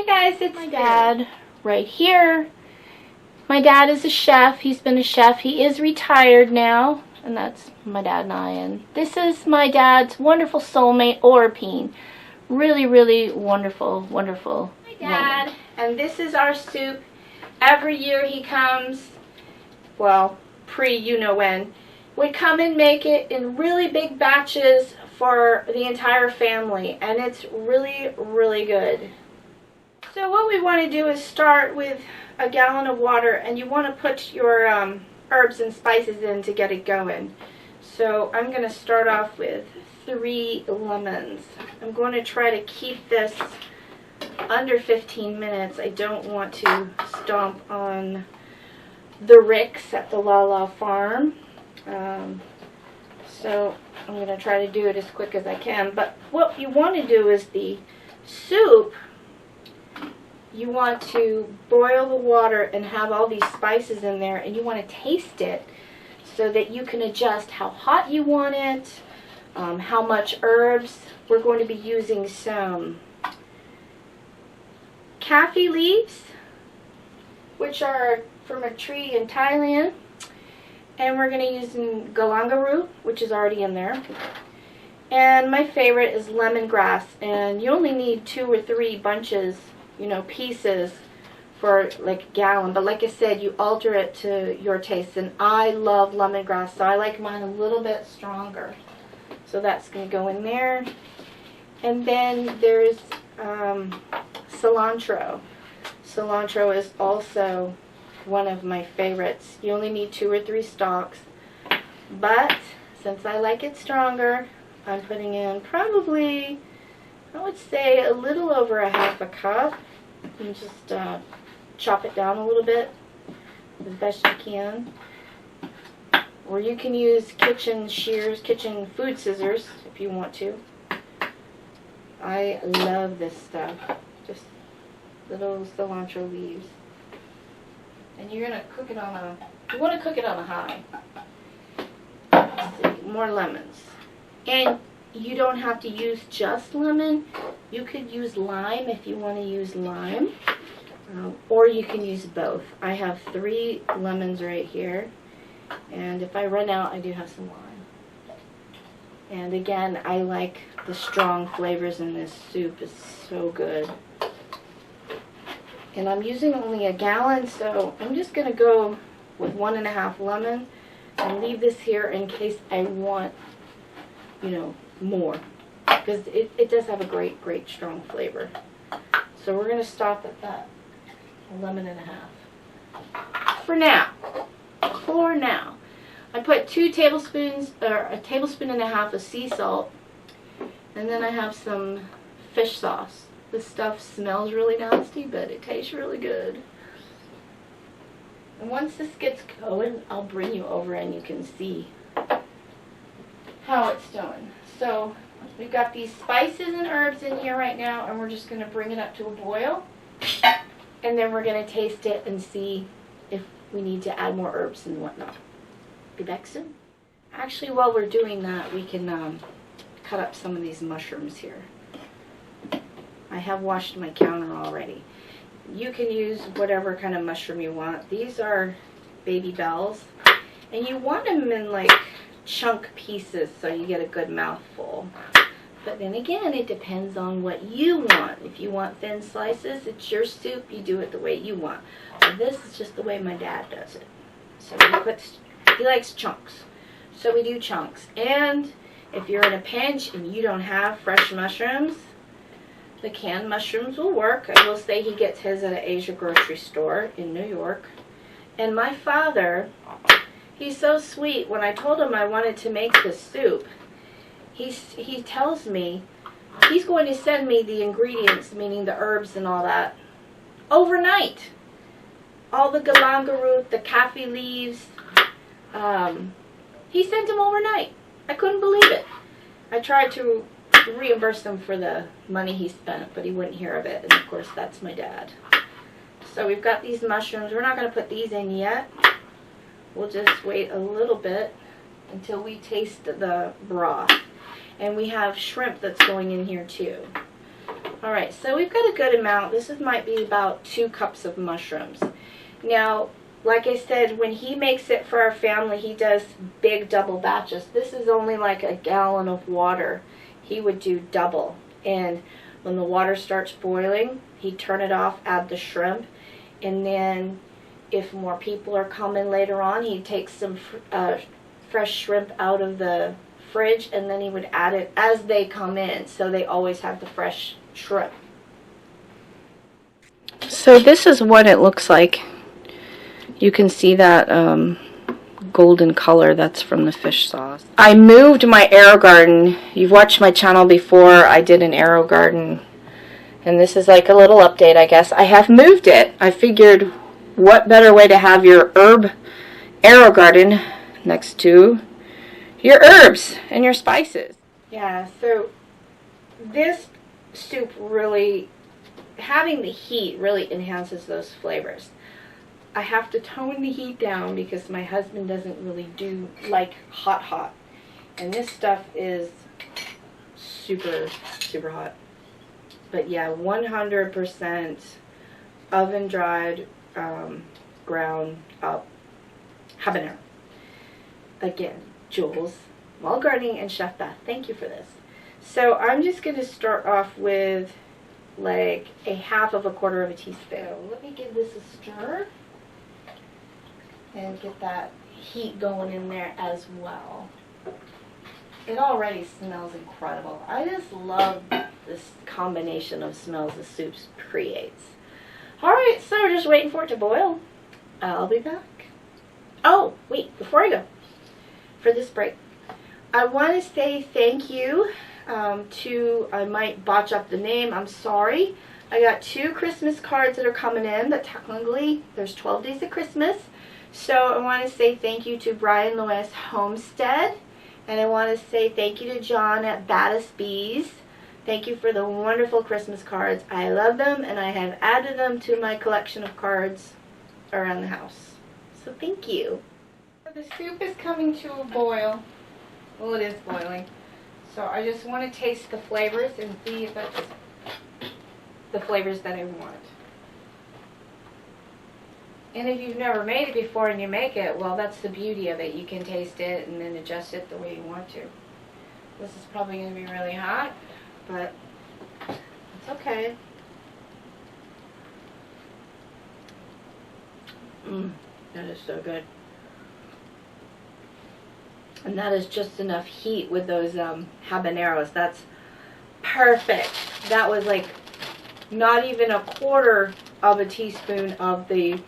Hey guys, it's my dad right here. My dad is a chef. He's been a chef. He is retired now, and that's my dad and I. And this is my dad's wonderful soulmate, Orpine. Really, really wonderful, wonderful. My dad, and this is our soup. Every year he comes, well, pre-you-know-when, we come and make it in really big batches for the entire family, and it's really, really good. So what we want to do is start with a gallon of water, and you want to put your herbs and spices in to get it going. So I'm going to start off with 3 lemons. I'm going to try to keep this under 15 minutes. I don't want to stomp on the ricks at the La La farm. So I'm going to try to do it as quick as I can. But what you want to do is the soup, you want to boil the water and have all these spices in there, and you want to taste it so that you can adjust how hot you want it, how much herbs. We're going to be using some kaffir leaves, which are from a tree in Thailand, and we're going to use galangal root, which is already in there. And my favorite is lemongrass, and you only need 2 or 3 bunches, pieces for like a gallon. But like I said, you alter it to your taste, and I love lemongrass, so I like mine a little bit stronger. So that's going to go in there. And then there's cilantro. Cilantro is also one of my favorites. You only need 2 or 3 stalks, but since I like it stronger, I'm putting in probably, I would say, a little over a half a cup. And just chop it down a little bit as best you can. Or you can use kitchen shears, kitchen food scissors if you want to. I love this stuff. Just little cilantro leaves. And you're going to cook it on a, you want to cook it on a high. Let's see, more lemons. And you don't have to use just lemon. You could use lime if you want to use lime. Or you can use both. I have 3 lemons right here. And if I run out, I do have some lime. And again, I like the strong flavors in this soup. It's so good. And I'm using only a gallon, so I'm just going to go with 1.5 lemon and leave this here in case I want, more. Because it does have a great, great strong flavor. So we're going to stop at that 1.5. For now. I put 2 tablespoons, or a tablespoon and a half of sea salt. And then I have some fish sauce. This stuff smells really nasty, but it tastes really good. And once this gets going, I'll bring you over and you can see how it's doing. So we've got these spices and herbs in here right now, and we're just going to bring it up to a boil. And then we're going to taste it and see if we need to add more herbs and whatnot. Be back soon. Actually, while we're doing that, we can cut up some of these mushrooms here. I have washed my counter already. You can use whatever kind of mushroom you want. These are baby bells, and you want them in like chunk pieces so you get a good mouthful. But then again, it depends on what you want. If you want thin slices, it's your soup. You do it the way you want. But this is just the way my dad does it. So he likes chunks. So we do chunks. And if you're in a pinch and you don't have fresh mushrooms, the canned mushrooms will work. I will say he gets his at an Asia grocery store in New York. And my father, he's so sweet. When I told him I wanted to make this soup, he tells me he's going to send me the ingredients, meaning the herbs and all that, overnight. All the galangal root, the kaffir leaves, he sent them overnight. I couldn't believe it. I tried to reimburse him for the money he spent, but he wouldn't hear of it. And of course, that's my dad. So we've got these mushrooms. We're not going to put these in yet. We'll just wait a little bit until we taste the broth. And we have shrimp that's going in here too. Alright, so we've got a good amount. This might be about 2 cups of mushrooms. Now, like I said, when he makes it for our family, he does big double batches. This is only like a gallon of water. He would do double. And when the water starts boiling, he'd turn it off, add the shrimp, and then if more people are coming later on, he'd take some fresh shrimp out of the fridge, and then he would add it as they come in, so they always have the fresh shrimp. So this is what it looks like. You can see that golden color, that's from the fish sauce. I moved my AeroGarden. You've watched my channel before. I did an AeroGarden, and this is like a little update, I guess. I have moved it. I figured, what better way to have your herb AeroGarden next to your herbs and your spices. Yeah, so this soup really, having the heat really enhances those flavors. I have to tone the heat down because my husband doesn't really like hot. And this stuff is super hot. But yeah, 100% oven dried, ground up habanero. Again, Jules, While Gardening and Chef Beth, thank you for this. So I'm just going to start off with like a 1/2 teaspoon. Let me give this a stir and get that heat going in there as well. It already smells incredible. I just love this combination of smells the soup creates. Alright, so we're just waiting for it to boil. I'll be back. Oh, wait, before I go, for this break, I want to say thank you to, I might botch up the name, I'm sorry. I got 2 Christmas cards that are coming in, but technically there's 12 days of Christmas. So I want to say thank you to Brian Lewis Homestead, and I want to say thank you to John at Baddest Bees. Thank you for the wonderful Christmas cards. I love them, and I have added them to my collection of cards around the house. So thank you. The soup is coming to a boil. Well, it is boiling. So I just want to taste the flavors and see if it's the flavors that I want. And if you've never made it before and you make it, well, that's the beauty of it. You can taste it and then adjust it the way you want to. This is probably going to be really hot, but it's okay. That is so good. And that is just enough heat with those habaneros. That's perfect. That was like not even 1/4 teaspoon of the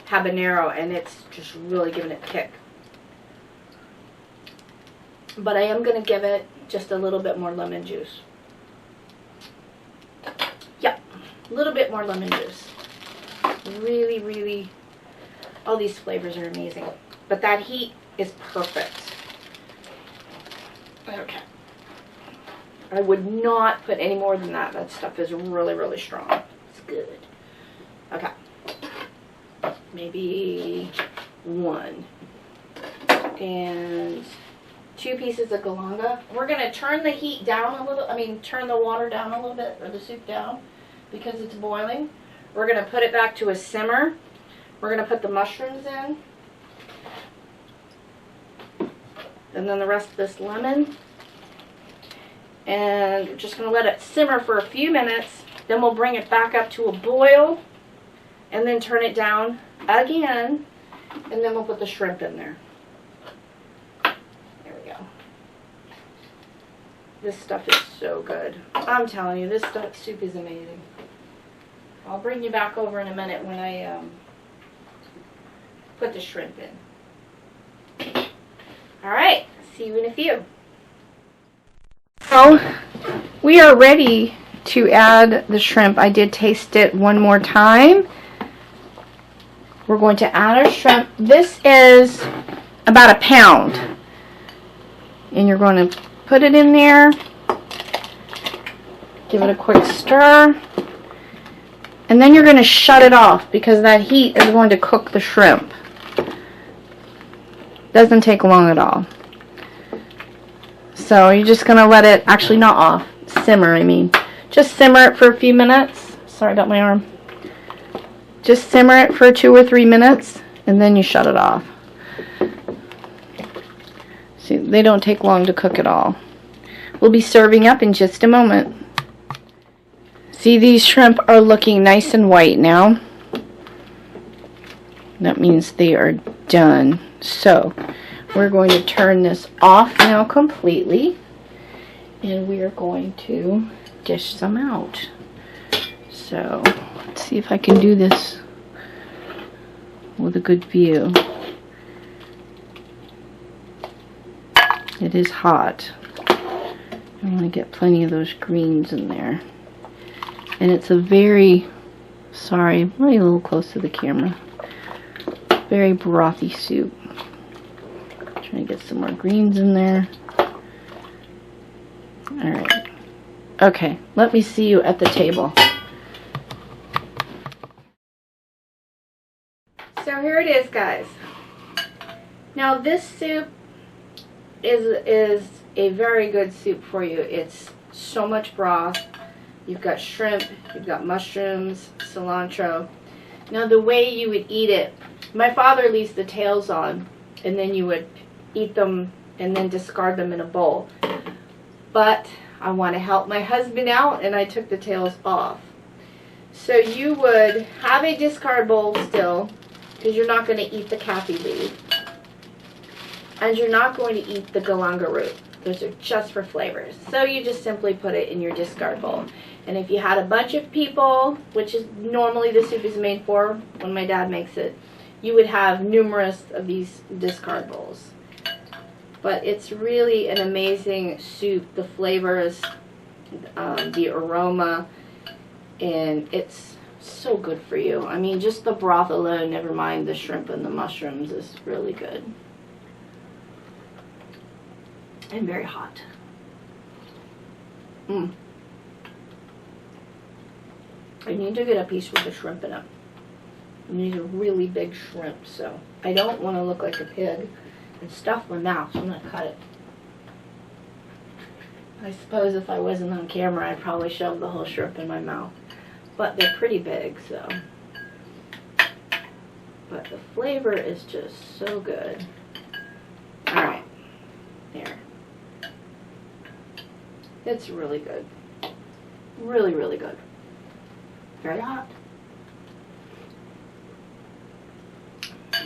habanero, and it's just really giving it a kick. But I am going to give it just a little bit more lemon juice. Yep, a little bit more lemon juice. Really, all these flavors are amazing. But that heat is perfect. Okay. I would not put any more than that. That stuff is really strong. It's good. Okay. Maybe 1. And 2 pieces of Galangal. We're going to turn the heat down a little, turn the water down a little bit, or the soup down, because it's boiling. We're going to put it back to a simmer. We're going to put the mushrooms in. And then the rest of this lemon. And we're just going to let it simmer for a few minutes. Then we'll bring it back up to a boil. And then turn it down again. And then we'll put the shrimp in there. There we go. This stuff is so good. I'm telling you, this soup is amazing. I'll bring you back over in a minute when I put the shrimp in. Alright, see you in a few. So, we are ready to add the shrimp. I did taste it one more time. We're going to add our shrimp. This is about 1 pound. And you're going to put it in there. Give it a quick stir. And then you're going to shut it off because that heat is going to cook the shrimp. Doesn't take long at all. So you're just going to let it, actually not off, simmer, Just simmer it for a few minutes. Sorry about my arm. Just simmer it for 2 or 3 minutes, and then you shut it off. See, they don't take long to cook at all. We'll be serving up in just a moment. See, these shrimp are looking nice and white now. That means they are done. So, we're going to turn this off now completely, and we are going to dish some out. So, let's see if I can do this with a good view. It is hot. I want to get plenty of those greens in there. And it's a very, sorry, I'm really a little close to the camera. Very brothy soup. Trying to get some more greens in there. Alright. Okay, let me see you at the table. So here it is, guys. Now this soup is a very good soup for you. It's so much broth. You've got shrimp, you've got mushrooms, cilantro. Now the way you would eat it, my father leaves the tails on, and then you would eat them and then discard them in a bowl. But I want to help my husband out, and I took the tails off. So you would have a discard bowl still, because you're not going to eat the kaffir leaf. And you're not going to eat the galangal root. Those are just for flavors. So you just simply put it in your discard bowl. And if you had a bunch of people, which is normally the soup is made for when my dad makes it, you would have numerous of these discard bowls. But it's really an amazing soup. The flavors, the aroma, and it's so good for you. I mean, just the broth alone, never mind the shrimp and the mushrooms, is really good. And very hot. I need to get a piece with the shrimp in it. And these are really big shrimp, so I don't want to look like a pig and stuff my mouth, so I'm going to cut it. I suppose if I wasn't on camera, I'd probably shove the whole shrimp in my mouth. But they're pretty big, so. But the flavor is just so good. Alright. There. It's really good. Really, really good. Very hot.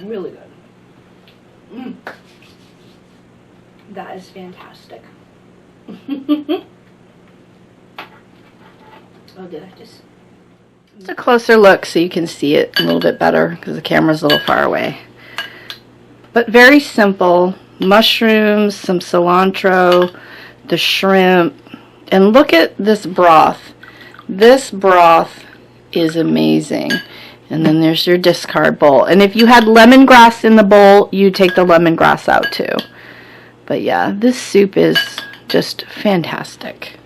Really good. That is fantastic. Oh, did I just... It's a closer look so you can see it a little bit better because the camera's a little far away. But very simple. Mushrooms, some cilantro, the shrimp. And look at this broth. This broth is amazing. And then there's your discard bowl. And if you had lemongrass in the bowl, you take the lemongrass out too. But yeah, this soup is just fantastic.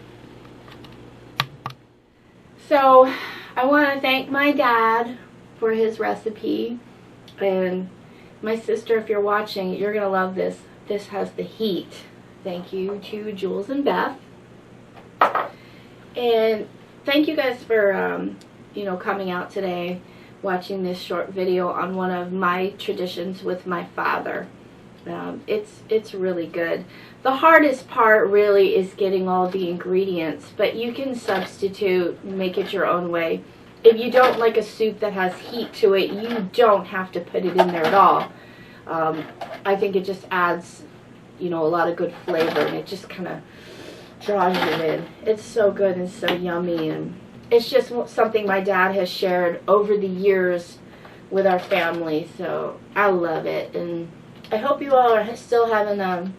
So, I want to thank my dad for his recipe. And my sister, if you're watching, you're going to love this. This has the heat. Thank you to Jules and Beth. And thank you guys for, you know, coming out today, watching this short video on one of my traditions with my father. It's really good. The hardest part really is getting all the ingredients, but you can substitute, make it your own way. If you don't like a soup that has heat to it, you don't have to put it in there at all. I think it just adds, you know, a lot of good flavor, and it just kind of draws you in. It's so good and so yummy, and it's just something my dad has shared over the years with our family, so I love it. And I hope you all are still having a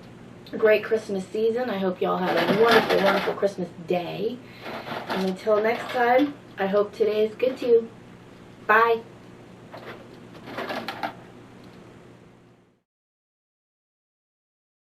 great Christmas season. I hope you all have a wonderful, wonderful Christmas day. And until next time, I hope today is good to you. Bye.